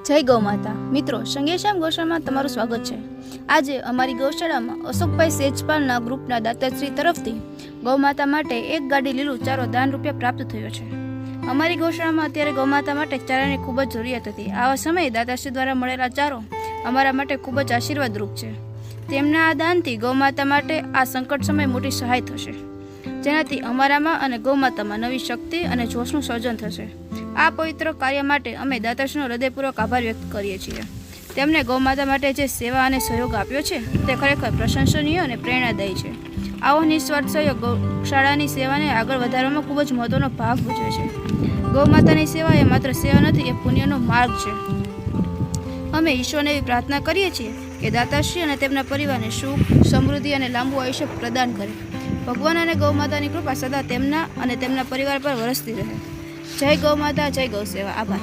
જય ગૌ માતા મિત્રો, સંગેશ્યામ ગૌશાળામાં તમારું સ્વાગત છે। આજે અમારી ગૌશાળામાં અશોકભાઈ સેજપાલના ગ્રુપના દાતાશ્રી તરફથી ગૌ માતા માટે એક ગાડી લીલું ચારો દાન રૂપિયા પ્રાપ્ત થયો છે। અમારી ગૌશાળામાં અત્યારે ગૌ માતા માટે ચારાની ખૂબ જ જરૂરિયાત હતી। આવા સમયે દાતાશ્રી દ્વારા મળેલા ચારો અમારા માટે ખૂબ જ આશીર્વાદરૂપ છે। તેમના આ દાનથી ગૌ માતા માટે આ સંકટ સમય મોટી સહાય થશે, જેનાથી અમારામાં અને ગૌ માતામાં નવી શક્તિ અને જોશનું સર્જન થશે। આ પવિત્ર કાર્ય માટે અમે દાતાશ્રીનો હૃદયપૂર્વક આભાર વ્યક્ત કરીએ છીએ। તેમણે ગૌ માતા માટે જે સેવા અને સહયોગ આપ્યો છે તે ખરેખર પ્રશંસનીય અને પ્રેરણાદાયી છે। આવો નિસ્વાર્થ સહયોગ ગૌશાળાની સેવાને આગળ વધારવામાં ખૂબ જ મહત્વનો ભાગ ભજવે છે। ગૌ માતાની સેવા એ માત્ર સેવા નથી, એ પુણ્યનો માર્ગ છે। અમે ઈશ્વરને એવી પ્રાર્થના કરીએ છીએ કે દાતાશ્રી અને તેમના પરિવારને સુખ, સમૃદ્ધિ અને લાંબુ આયુષ્ય પ્રદાન કરે। ભગવાન અને ગૌ માતાની કૃપા સદા તેમના અને તેમના પરિવાર પર વરસતી રહે। જય ગૌ માતા, જય ગૌ સેવા। આભાર।